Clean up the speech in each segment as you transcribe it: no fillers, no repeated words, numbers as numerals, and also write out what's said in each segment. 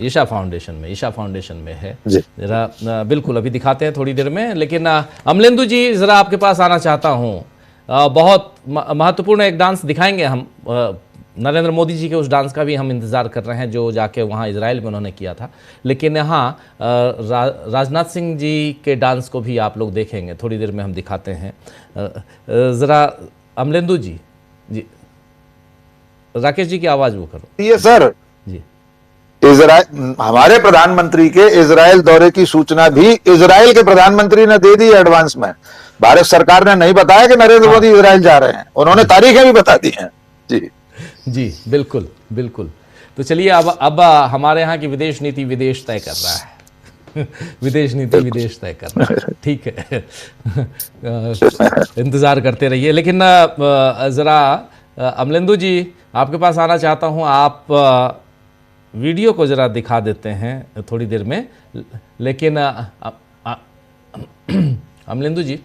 Isha foundation में है जरा। बिल्कुल अभी दिखाते हैं थोड़ी देर में, लेकिन अमलेंदु जी जरा आपके पास आना चाहता हूं। बहुत महत्वपूर्ण एक डांस दिखाएंगे हम, नरेंद्र मोदी जी के उस डांस का भी हम इंतज़ार कर रहे हैं जो जाके वहाँ इजराइल में उन्होंने किया था। लेकिन यहाँ राजनाथ सिंह जी के डांस को भी आप लोग देखेंगे, थोड़ी देर में हम दिखाते हैं। ज़रा अमलेंदु जी राकेश जी की आवाज़ वो करो। ये सर जी, इजराइल, हमारे प्रधानमंत्री के इजराइल दौरे की सूचना भी इजराइल के प्रधानमंत्री ने दे दी एडवांस में। भारत सरकार ने नहीं बताया कि नरेंद्र मोदी इजराइल जा रहे हैं, उन्होंने तारीखें भी बता दी हैं। जी जी बिल्कुल बिल्कुल। तो चलिए अब हमारे यहाँ की विदेश नीति विदेश तय कर रहा है विदेश नीति विदेश तय कर रहा है, ठीक है। इंतजार करते रहिए। लेकिन जरा अमलेंदु जी आपके पास आना चाहता हूँ। आप वीडियो को जरा दिखा देते हैं थोड़ी देर में। लेकिन अमलेंदु जी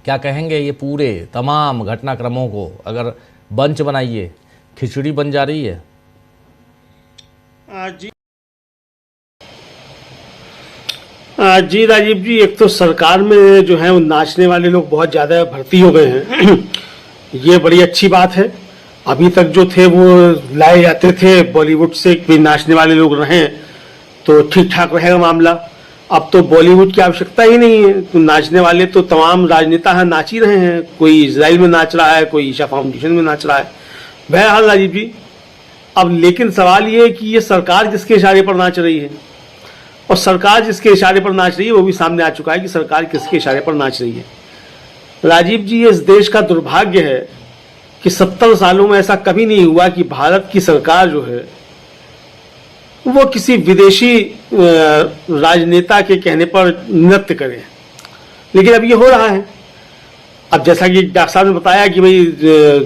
क्या कहेंगे, ये पूरे तमाम घटनाक्रमों को अगर बंच बनाइए, खिचड़ी बन जा रही है। जी राजीव जी, एक तो सरकार में जो है वो नाचने वाले लोग बहुत ज़्यादा भर्ती हो गए हैं ये बड़ी अच्छी बात है। अभी तक जो थे वो लाए जाते थे बॉलीवुड से, कोई नाचने वाले लोग रहें तो ठीक ठाक रहेगा मामला। अब तो बॉलीवुड की आवश्यकता ही नहीं है, तो नाचने वाले तो तमाम राजनेता नाच ही रहे हैं। कोई इजराइल में नाच रहा है, कोई ईशा फाउंडेशन में नाच रहा है। बहरहाल राजीव जी, अब लेकिन सवाल ये है कि ये सरकार किसके इशारे पर नाच रही है, और सरकार जिसके इशारे पर नाच रही है वो भी सामने आ चुका है कि सरकार किसके इशारे पर नाच रही है। राजीव जी, ये इस देश का दुर्भाग्य है कि 70 सालों में ऐसा कभी नहीं हुआ कि भारत की सरकार जो है वो किसी विदेशी राजनेता के कहने पर नृत्य करे। लेकिन अब ये हो रहा है। अब जैसा कि डॉक्टर साहब ने बताया कि भाई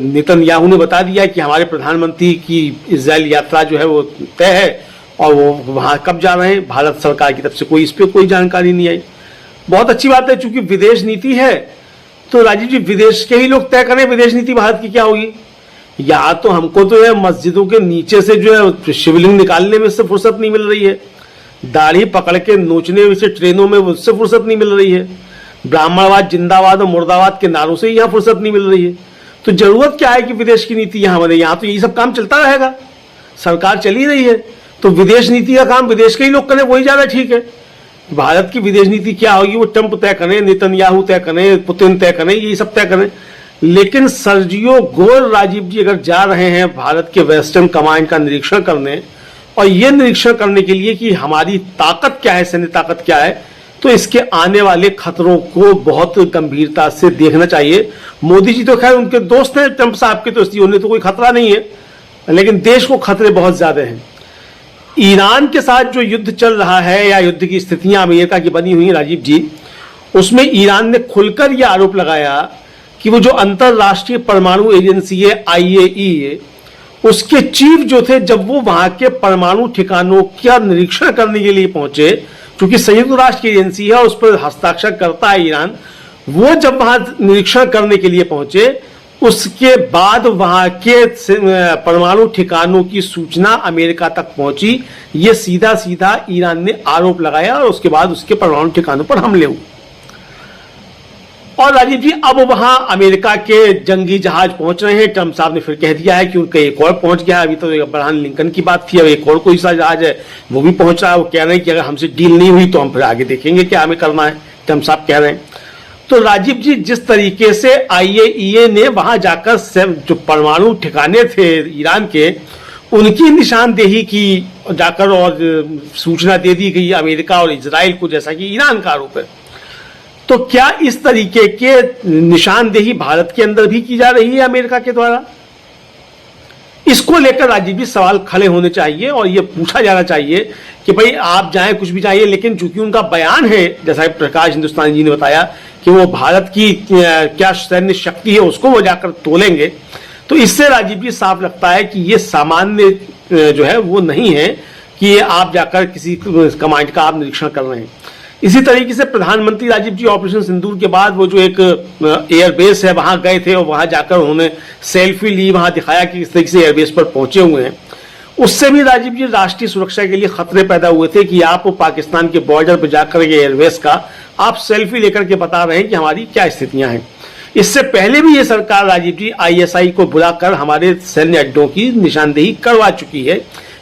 नेतन्याहू ने बता दिया कि हमारे प्रधानमंत्री की इजराइल यात्रा जो है वो तय है, और वो वहाँ कब जा रहे हैं भारत सरकार की तरफ से कोई इस पर कोई जानकारी नहीं आई। बहुत अच्छी बात है, चूंकि विदेश नीति है तो राजीव जी विदेश के ही लोग तय करें विदेश नीति भारत की क्या होगी। या तो हमको तो यह मस्जिदों के नीचे से जो है शिवलिंग निकालने में से फुर्सत नहीं मिल रही है, दाढ़ी पकड़ के नोचने से ट्रेनों में उससे फुर्सत नहीं मिल रही है, ब्राह्मणवाद जिंदाबाद और मुर्दाबाद के नारों से यहाँ फुर्सत नहीं मिल रही है। तो जरूरत क्या है कि विदेश की नीति यहाँ बने। यहाँ तो यही सब काम चलता रहेगा, सरकार चली रही है, तो विदेश नीति का काम विदेश के ही लोग करें, वही ज्यादा ठीक है। भारत की विदेश नीति क्या होगी वो ट्रंप तय करें, नेतन्याहू तय करें, पुतिन तय करें, ये सब तय करें। लेकिन सर्जियो गोर राजीव जी अगर जा रहे हैं भारत के वेस्टर्न कमांड का निरीक्षण करने, और ये निरीक्षण करने के लिए कि हमारी ताकत क्या है, सैन्य ताकत क्या है, तो इसके आने वाले खतरों को बहुत गंभीरता से देखना चाहिए। मोदी जी तो खैर उनके दोस्त हैं ट्रंप साहब के, तो इसलिए उन्हें तो कोई खतरा नहीं है, लेकिन देश को खतरे बहुत ज्यादा हैं। ईरान के साथ जो युद्ध चल रहा है या युद्ध की स्थितियां अमेरिका की बनी हुई है राजीव जी, उसमें ईरान ने खुलकर यह आरोप लगाया कि वो जो अंतरराष्ट्रीय परमाणु एजेंसी है IAEA, उसके चीफ जो थे, जब वो वहां के परमाणु ठिकानों का निरीक्षण करने के लिए पहुंचे, क्योंकि संयुक्त राष्ट्र की एजेंसी है उस पर हस्ताक्षर करता है ईरान, वो जब वहां निरीक्षण करने के लिए पहुंचे, उसके बाद वहां के परमाणु ठिकानों की सूचना अमेरिका तक पहुंची। ये सीधा सीधा ईरान ने आरोप लगाया और उसके बाद उसके परमाणु ठिकानों पर हमले हुए। और राजीव जी, अब वहां अमेरिका के जंगी जहाज पहुंच रहे हैं। ट्रंप साहब ने फिर कह दिया है कि उनका एक और पहुंच गया। अभी तो अब्राहम लिंकन की बात थी, अब एक और कोई सा जहाज है वो भी पहुंच रहा है। वो कह रहे हैं कि अगर हमसे डील नहीं हुई तो हम फिर आगे देखेंगे क्या हमें करना है, ट्रंप साहब कह रहे हैं। तो राजीव जी, जिस तरीके से IAEA ने वहां जाकर जो परमाणु ठिकाने थे ईरान के, उनकी निशानदेही की जाकर और सूचना दे दी गई अमेरिका और इजराइल को, जैसा कि ईरान का आरोप है, तो क्या इस तरीके के निशानदेही भारत के अंदर भी की जा रही है अमेरिका के द्वारा? इसको लेकर राजीव जी सवाल खड़े होने चाहिए और यह पूछा जाना चाहिए कि भाई आप जाएं कुछ भी चाहिए, लेकिन चूंकि उनका बयान है, जैसा प्रकाश हिंदुस्तानी जी ने बताया कि वो भारत की क्या सैन्य शक्ति है उसको वो जाकर तोलेंगे, तो इससे राजीव जी साफ लगता है कि ये सामान्य जो है वो नहीं है कि आप जाकर किसी कमांड का आप निरीक्षण कर रहे हैं। इसी तरीके से प्रधानमंत्री राजीव जी ऑपरेशन सिंदूर के बाद वो जो एक एयरबेस है वहां गए थे और वहां जाकर उन्होंने सेल्फी ली, वहां दिखाया कि किस तरीके से एयरबेस पर पहुंचे हुए हैं। उससे भी राजीव जी राष्ट्रीय सुरक्षा के लिए खतरे पैदा हुए थे कि आप पाकिस्तान के बॉर्डर पर जाकर के एयरवेज का आप सेल्फी लेकर के बता रहे हैं कि हमारी क्या स्थितियां हैं। इससे पहले भी ये सरकार राजीव जी आईएसआई को बुलाकर हमारे सैन्य अड्डों की निशानदेही करवा चुकी है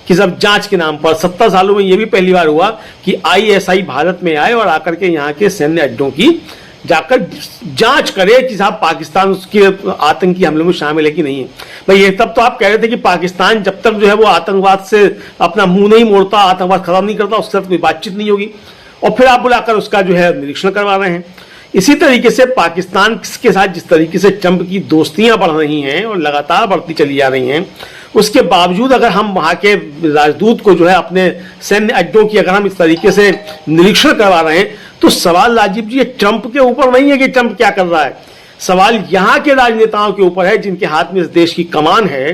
कि सब जांच के नाम पर 70 सालों में ये भी पहली बार हुआ कि आईएसआई भारत में आए और आकर के यहाँ के सैन्य अड्डों की जाकर जांच करे कि साहब पाकिस्तान उसके आतंकी हमलों में शामिल है कि नहीं है। भाई ये तब तो आप कह रहे थे कि पाकिस्तान जब तक जो है वो आतंकवाद से अपना मुंह नहीं मोड़ता, आतंकवाद खत्म नहीं करता, उसके साथ कोई बातचीत नहीं होगी, और फिर आप बुलाकर उसका जो है निरीक्षण करवा रहे हैं। इसी तरीके से पाकिस्तान के साथ जिस तरीके से ट्रंप की दोस्तियां बढ़ रही हैं और लगातार बढ़ती चली जा रही हैं, उसके बावजूद अगर हम वहां के राजदूत को जो है अपने सैन्य अड्डों की अगर हम इस तरीके से निरीक्षण करवा रहे हैं, तो सवाल राजीव जी ट्रंप के ऊपर नहीं है कि ट्रंप क्या कर रहा है, सवाल यहां के राजनेताओं के ऊपर है जिनके हाथ में इस देश की कमान है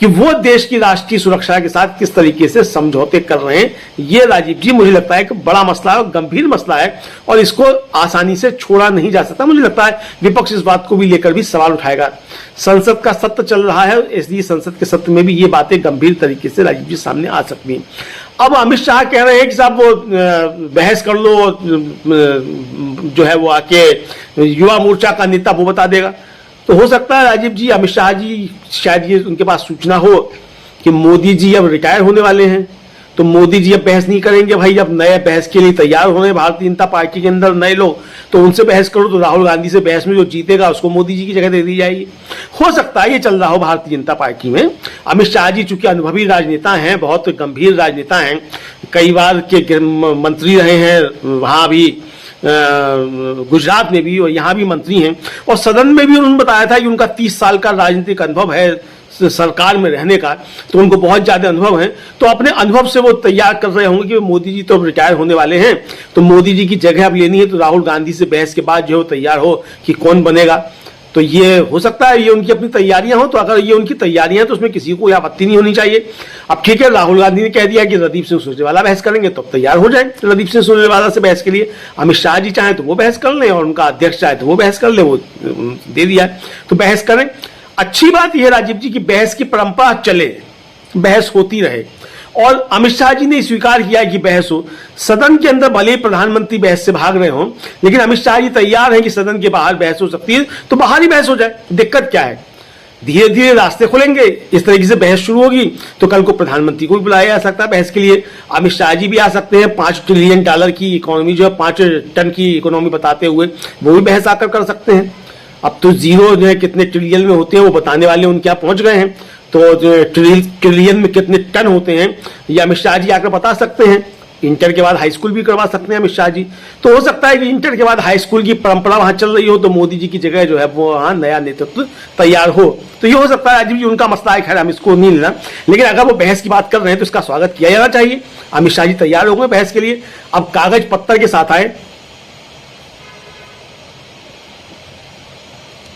कि वो देश की राष्ट्रीय सुरक्षा के साथ किस तरीके से समझौते कर रहे हैं। ये राजीव जी मुझे लगता है कि बड़ा मसला है और गंभीर मसला है और इसको आसानी से छोड़ा नहीं जा सकता। मुझे लगता है विपक्ष इस बात को भी लेकर भी सवाल उठाएगा। संसद का सत्र चल रहा है, इसलिए संसद के सत्र में भी ये बातें गंभीर तरीके से राजीव जी सामने आ सकती हैं। अब अमित शाह कह रहे हैं कि साहब वो बहस कर लो, जो है वो आके युवा मोर्चा का नेता वो बता देगा। तो हो सकता है राजीव जी अमित शाह जी शायद ये उनके पास सूचना हो कि मोदी जी अब रिटायर होने वाले हैं, तो मोदी जी अब बहस नहीं करेंगे। भाई अब नए बहस के लिए तैयार हो रहे हैं भारतीय जनता पार्टी के अंदर नए लोग, तो उनसे बहस करो तो राहुल गांधी से बहस में जो जीतेगा उसको मोदी जी की जगह दे दी जाएगी। हो सकता है ये चल रहा हो भारतीय जनता पार्टी में। अमित शाह जी चूंकि अनुभवी राजनेता हैं, बहुत गंभीर राजनेता हैं, कई बार के मंत्री रहे हैं, वहां भी गुजरात में भी और यहाँ भी मंत्री हैं, और सदन में भी उन्होंने बताया था कि उनका 30 साल का राजनीतिक अनुभव है सरकार में रहने का, तो उनको बहुत ज्यादा अनुभव है। तो अपने अनुभव से वो तैयार कर रहे होंगे कि मोदी जी तो अब रिटायर होने वाले हैं, तो मोदी जी की जगह अब लेनी है, तो राहुल गांधी से बहस के बाद जो तैयार हो कि कौन बनेगा। तो ये हो सकता है ये उनकी अपनी तैयारियां हो, तो अगर ये उनकी तैयारियां हैं तो उसमें किसी को कोई आपत्ति नहीं होनी चाहिए। अब ठीक है, राहुल गांधी ने कह दिया कि रणदीप सिंह सुरजेवाला बहस करेंगे, तो तैयार हो जाए रणदीप सिंह सुरजेवाला से बहस के लिए। अमित शाह जी चाहे तो वो बहस कर लें और उनका अध्यक्ष चाहे तो वो बहस कर ले, वो दे दिया तो बहस करें। अच्छी बात यह राजीव जी की बहस की परंपरा चले, बहस होती रहे, और अमित शाह जी ने स्वीकार किया कि बहस हो। सदन के अंदर भले प्रधानमंत्री बहस से भाग रहे हों, लेकिन अमित शाह जी तैयार हैं कि सदन के बाहर बहस हो सकती है, तो बाहर ही बहस हो जाए, दिक्कत क्या है। धीरे धीरे रास्ते खुलेंगे, इस तरीके से बहस शुरू होगी तो कल को प्रधानमंत्री को भी बुलाया जा सकता है बहस के लिए। अमित शाह जी भी आ सकते हैं, $5 ट्रिलियन की इकोनॉमी जो है 5 टन की इकोनॉमी बताते हुए, वो भी बहस आकर कर सकते हैं। अब तो जीरो जो है कितने ट्रिलियन में होते हैं वो बताने वाले उनके यहाँ पहुंच गए हैं, तो ट्रिलियन में कितने टन होते हैं ये अमित शाह जी आकर बता सकते हैं। इंटर के बाद हाई स्कूल भी करवा सकते हैं अमित शाह जी। तो हो सकता है कि इंटर के बाद हाई स्कूल की परंपरा वहां चल रही हो, तो मोदी जी की जगह जो है वो वहां नया नेतृत्व तैयार हो, तो ये हो सकता है। अजीब जी उनका मसला है, खैर हम इसको नहीं लेना, लेकिन अगर वो बहस की बात कर रहे हैं तो इसका स्वागत किया जाना चाहिए। अमित शाह जी तैयार हो गए बहस के लिए, अब कागज पत्थर के साथ आए।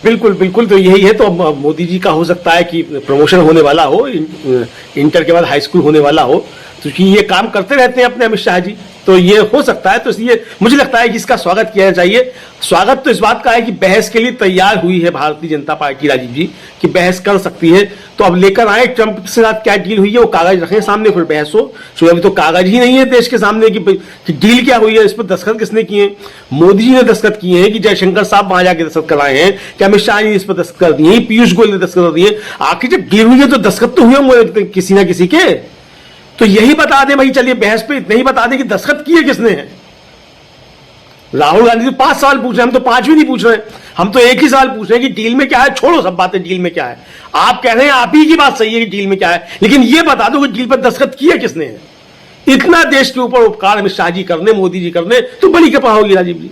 बिल्कुल बिल्कुल, तो यही है। तो मोदी जी का हो सकता है कि प्रमोशन होने वाला हो, इंटर के बाद हाई स्कूल होने वाला हो, क्योंकि ये काम करते रहते हैं अपने अमित शाह जी, तो ये हो सकता है। तो इसलिए मुझे लगता है कि इसका स्वागत किया चाहिए। स्वागत तो इस बात का है कि बहस के लिए तैयार हुई है भारतीय जनता पार्टी राजीव जी, कि बहस कर सकती है। तो अब लेकर आए ट्रंप के साथ क्या डील हुई है, वो कागज रखें सामने, फिर बहस हो। तो अभी तो कागज ही नहीं है देश के सामने कि डील क्या हुई है, इस पर दस्तखत किसने किए हैं। मोदी जी ने दस्तखत किए हैं कि जयशंकर साहब वहां जाके दस्तखत कराए हैं, कि अमित शाह ने इस पर दस्तखत कर दिए, पीयूष गोयल ने दस्तखत कर दिए। आखिर जब डील हुई है तो दस्तखत तो हुए किसी ना किसी के, तो यही बता दें भाई, चलिए बहस पे इतना ही बता दें कि दस्तखत किए किसने हैं। राहुल गांधी तो 5 सवाल पूछ रहे हैं, हम तो 5 भी नहीं पूछ रहे हैं, हम तो एक ही सवाल पूछ रहे हैं कि डील में क्या है। छोड़ो सब बातें, डील में क्या है। आप कह रहे हैं आप ही की बात सही है कि डील में क्या है, लेकिन ये बता दो कि डील पर दस्तखत किए किसने है। इतना देश के ऊपर उपकार अमित शाह जी करने, मोदी जी करने, तो बड़ी कृपा होगी राजीव जी।